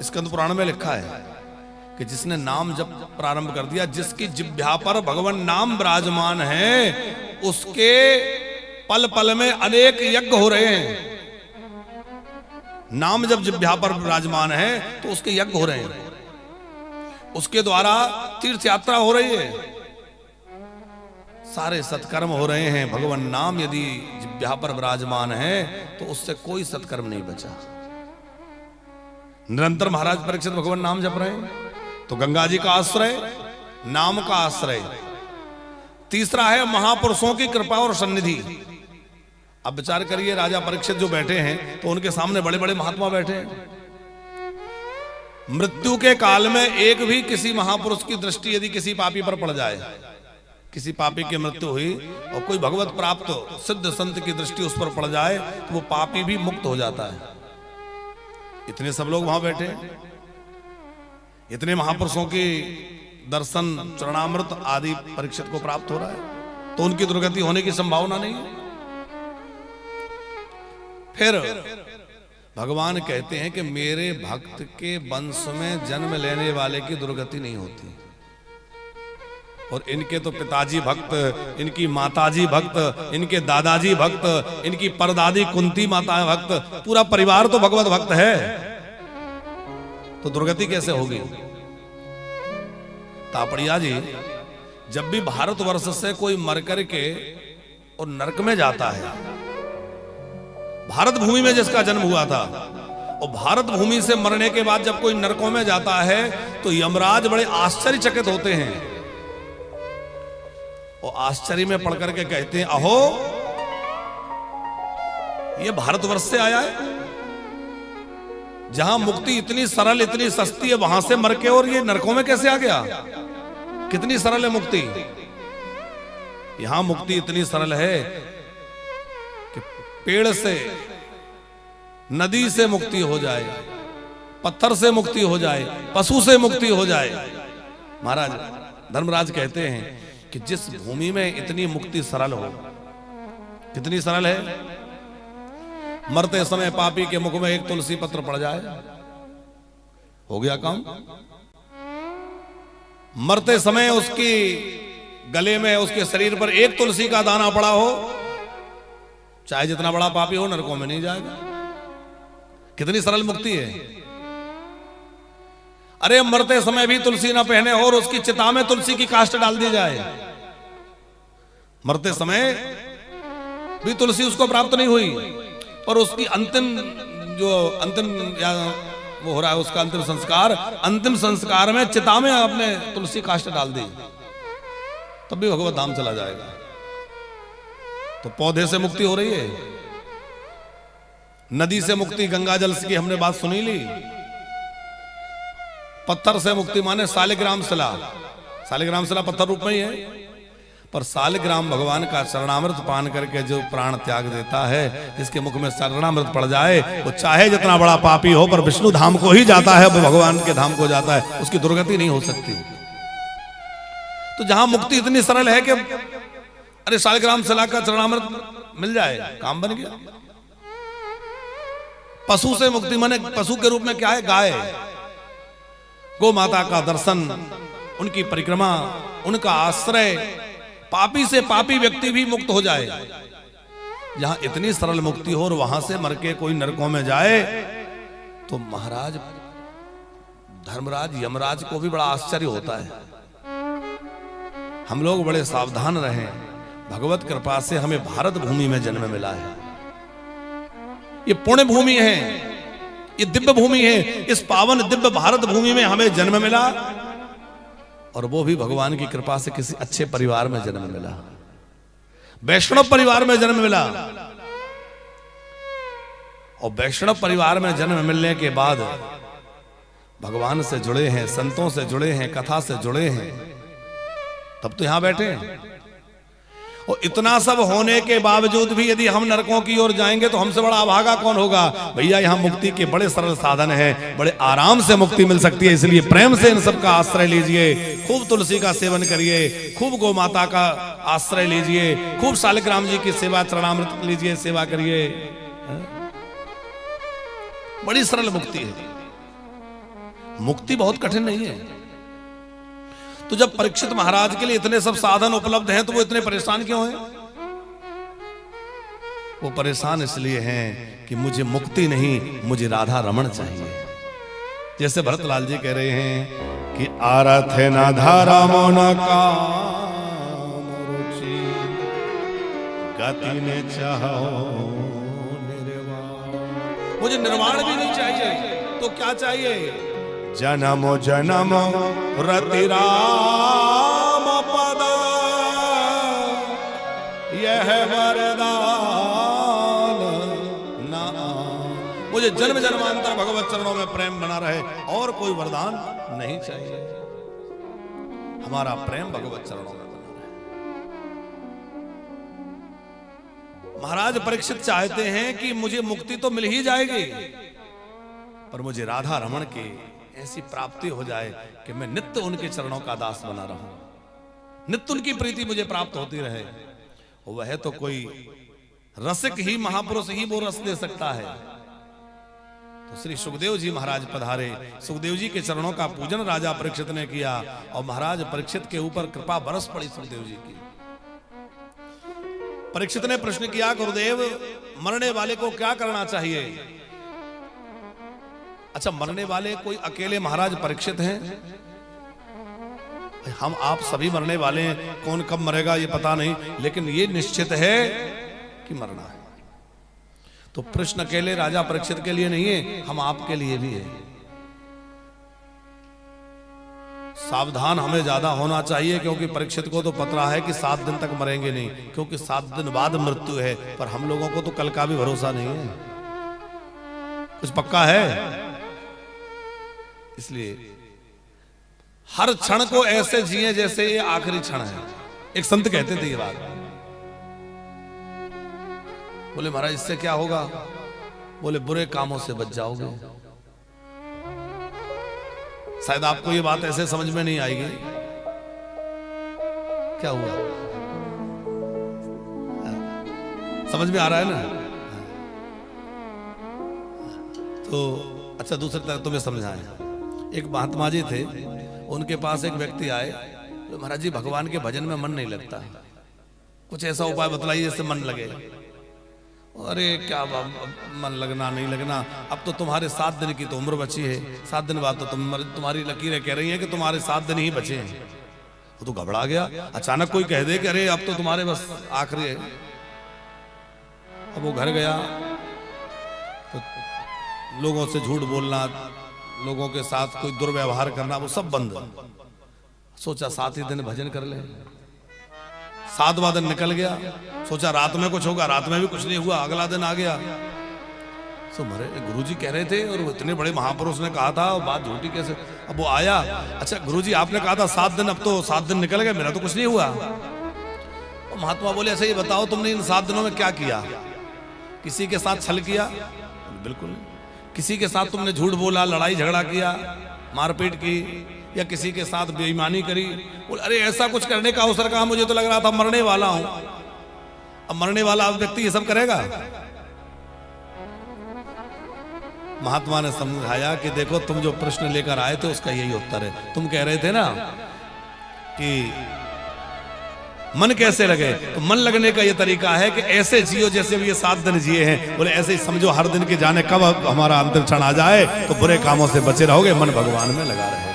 स्कंद पुराण में लिखा है कि जिसने नाम जब प्रारंभ कर दिया, जिसकी जिह्वा पर भगवान नाम विराजमान है, उसके पल पल में अनेक यज्ञ हो रहे हैं। नाम जब जिह्वा पर विराजमान है तो उसके यज्ञ हो रहे हैं, उसके द्वारा तीर्थ यात्रा हो रही है, सारे सत्कर्म हो रहे हैं। भगवान नाम यदि जिह्वा पर विराजमान है तो उससे कोई सत्कर्म नहीं बचा। निरंतर महाराज परीक्षित भगवान नाम जप रहे हैं, तो गंगा जी का आश्रय, नाम का आश्रय। तीसरा है महापुरुषों की कृपा और सन्निधि। अब विचार करिए, राजा परीक्षित जो बैठे हैं तो उनके सामने बड़े बड़े महात्मा बैठे हैं। मृत्यु के काल में एक भी किसी महापुरुष की दृष्टि यदि किसी पापी पर पड़ जाए, किसी पापी की मृत्यु हुई और कोई भगवत प्राप्त सिद्ध संत की दृष्टि उस पर पड़ जाए तो वो पापी भी मुक्त हो जाता है। इतने सब लोग वहां बैठे हैं, इतने महापुरुषों की दर्शन, चरणामृत आदि परीक्षित को प्राप्त हो रहा है, तो उनकी दुर्गति होने की संभावना नहीं है। फिर भगवान कहते हैं कि मेरे भक्त के वंश में जन्म लेने वाले की दुर्गति नहीं होती, और इनके तो पिताजी भक्त, इनकी माताजी भक्त, इनके दादाजी भक्त, इनकी परदादी कुंती माता भक्त, पूरा परिवार तो भगवत भक्त है, तो दुर्गति कैसे होगी? तापड़िया जी, जब भी भारतवर्ष से कोई मर करके और नरक में जाता है, भारत भूमि में जिसका जन्म हुआ था, और भारत भूमि से मरने के बाद जब कोई नरकों में जाता है तो यमराज बड़े आश्चर्यचकित होते हैं, और आश्चर्य में पढ़ करके कहते हैं, अहो ये भारतवर्ष से आया है, जहां मुक्ति इतनी सरल, इतनी सस्ती है, वहां से मर के और ये नरकों में कैसे आ गया? कितनी सरल है मुक्ति। यहां मुक्ति इतनी सरल है कि पेड़ से, नदी से मुक्ति हो जाए, पत्थर से मुक्ति हो जाए, पशु से मुक्ति हो जाए। महाराज धर्मराज कहते हैं कि जिस भूमि में इतनी मुक्ति सरल हो, कितनी सरल है, मरते समय पापी के मुख में एक तुलसी पत्र पड़ जाए, हो गया काम। मरते समय उसकी गले में, उसके शरीर पर एक तुलसी का दाना पड़ा हो, चाहे जितना बड़ा पापी हो, नरकों में नहीं जाएगा। कितनी सरल मुक्ति है। अरे मरते समय भी तुलसी ना पहने और उसकी चिता में तुलसी की काष्ठ डाल दी जाए, मरते समय भी तुलसी उसको प्राप्त नहीं हुई, पर उसकी अंतिम या वो हो रहा है, उसका अंतिम संस्कार में चिता में आपने तुलसी काष्ठ डाल दी, तब भी भगवत धाम चला जाएगा। तो पौधे से मुक्ति हो रही है, नदी से मुक्ति, गंगा जल की हमने बात सुनी ली। पत्थर से मुक्ति माने सालिग्राम शिला, सालिग्राम शिला पत्थर रूप में ही है, पर सालिग्राम भगवान का चरणामृत पान करके जो प्राण त्याग देता है, जिसके मुख में चरणामृत पड़ जाए, वो चाहे जितना बड़ा पापी हो, पर विष्णु धाम को ही जाता है, वो भगवान के धाम को जाता है, उसकी दुर्गति नहीं हो सकती। तो जहां मुक्ति इतनी सरल है कि अरे सालिग्राम शिला का चरणामृत मिल जाए, काम बन गया। पशु से मुक्ति माने, पशु के रूप में क्या है? गाय, गौ माता का दर्शन, उनकी परिक्रमा, उनका आश्रय, पापी से पापी व्यक्ति भी मुक्त हो जाए। जहां इतनी सरल मुक्ति हो और वहां से मर के कोई नरकों में जाए, तो महाराज धर्मराज यमराज को भी बड़ा आश्चर्य होता है। हम लोग बड़े सावधान रहें, भगवत कृपा से हमें भारत भूमि में जन्म मिला है, ये पुण्य भूमि है, ये दिव्य भूमि है। इस पावन दिव्य भारत भूमि में हमें जन्म मिला, और वो भी भगवान की कृपा से किसी अच्छे परिवार में जन्म मिला, वैष्णव परिवार में जन्म मिला। और वैष्णव परिवार में जन्म मिलने के बाद भगवान से जुड़े हैं, संतों से जुड़े हैं, कथा से जुड़े हैं, तब तो यहां बैठे हैं। और इतना सब होने के बावजूद भी यदि हम नरकों की ओर जाएंगे तो हमसे बड़ा अभागा कौन होगा? भैया यहाँ मुक्ति के बड़े सरल साधन है, बड़े आराम से मुक्ति मिल सकती है। इसलिए प्रेम से इन सब का आश्रय लीजिए, खूब तुलसी का सेवन करिए, खूब गौ माता का आश्रय लीजिए, खूब शालिग्राम जी की सेवा, चरणामृत लीजिए, सेवा करिए। बड़ी सरल मुक्ति है। मुक्ति बहुत कठिन नहीं है। तो जब परीक्षित महाराज के लिए इतने सब साधन उपलब्ध हैं तो वो इतने परेशान क्यों हैं? वो परेशान इसलिए हैं कि मुझे मुक्ति नहीं, मुझे राधा रमण चाहिए। जैसे भरतलाल जी कह रहे हैं कि आरथ न धारा मोन काम रुचि गति ने चाहो निर्वाण। मुझे निर्वाण भी नहीं चाहिए तो क्या चाहिए? जन्म जन्म रति राम पद यह वरदान ना। मुझे जन्म जन्मांतर भगवत चरणों में प्रेम बना रहे और कोई वरदान नहीं चाहिए। हमारा प्रेम भगवत चरणों में बना रहे। महाराज परीक्षित चाहते हैं कि मुझे मुक्ति तो मिल ही जाएगी, पर मुझे राधा रमण की ऐसी प्राप्ति हो जाए कि मैं नित्य उनके चरणों का दास बना रहूं, नित्य उनकी प्रीति मुझे प्राप्त होती रहे। वह तो कोई रसिक ही, महापुरुष ही वो रस दे सकता है। तो श्री सुखदेव जी महाराज पधारे। सुखदेव जी के चरणों का पूजन राजा परीक्षित ने किया और महाराज परीक्षित के ऊपर कृपा बरस पड़ी सुखदेव जी की। परीक्षित ने प्रश्न किया, गुरुदेव मरने वाले को क्या करना चाहिए? अच्छा, मरने वाले कोई अकेले महाराज परीक्षित हैं? हम आप सभी मरने वाले हैं, कौन कब मरेगा ये पता नहीं, लेकिन ये निश्चित है कि मरना है। तो प्रश्न अकेले राजा परीक्षित के लिए नहीं है, हम आपके लिए भी है। सावधान हमें ज्यादा होना चाहिए, क्योंकि परीक्षित को तो पता है कि 7 दिन तक मरेंगे नहीं, क्योंकि 7 दिन बाद मृत्यु है। पर हम लोगों को तो कल का भी भरोसा नहीं है, कुछ पक्का है। इसलिए हर क्षण को ऐसे जिए जैसे ये आखिरी क्षण है। एक संत कहते थे ये बात, बोले महाराज इससे क्या होगा? बोले बुरे कामों से बच जाओगे। शायद आपको ये बात ऐसे समझ में नहीं आएगी। क्या हुआ? समझ में आ रहा है ना? तो अच्छा, दूसरी तरह तुम्हें समझाएं। एक महात्मा जी थे, उनके पास एक व्यक्ति आए, तो महाराज जी भगवान के भजन में मन नहीं लगता, कुछ ऐसा उपाय बतलाइए जिससे मन लगे। अरे क्या मन लगना नहीं लगना, अब तो तुम्हारे 7 दिन की तो उम्र बची है, 7 दिन बाद तो तुम्हारी लकीरें कह रही हैं कि तुम्हारे 7 दिन ही बचे हैं। वो तो घबरा गया। अचानक कोई कह दे कि अरे अब तो तुम्हारे बस आखिरी है। अब वो घर गया तो लोगों से झूठ बोलना, लोगों के साथ कोई दुर्व्यवहार करना, वो सब बंद। सोचा 7 ही दिन भजन कर ले। 7वां दिन निकल गया, सोचा रात में कुछ होगा, रात में भी कुछ नहीं हुआ। अगला दिन आ गया, तो मरे गुरुजी कह रहे थे और वो इतने बड़े महापुरुष ने कहा था, बात झूठी कैसे? अब वो आया, अच्छा गुरुजी आपने कहा था 7 दिन, अब तो 7 दिन निकल गए, मेरा तो कुछ नहीं हुआ। और महात्मा बोले ऐसे ही बताओ तुमने इन 7 दिनों में क्या किया? किसी के साथ छल किया? बिल्कुल नहीं। किसी के साथ तुमने झूठ बोला, लड़ाई झगड़ा किया, मारपीट की, या किसी के साथ बेईमानी करी? अरे ऐसा कुछ करने का अवसर कहा, मुझे तो लग रहा था मरने वाला हूं। अब मरने वाला व्यक्ति ये सब करेगा? महात्मा ने समझाया कि देखो तुम जो प्रश्न लेकर आए थे उसका यही उत्तर है। तुम कह रहे थे ना कि मन कैसे लगे, तो मन लगने का ये तरीका है कि ऐसे जियो जैसे भी ये 7 दिन जिए हैं। बोले ऐसे ही समझो, हर दिन के जाने कब हमारा अंतिम क्षण आ जाए तो बुरे कामों से बचे रहोगे, मन भगवान में लगा रहेगा।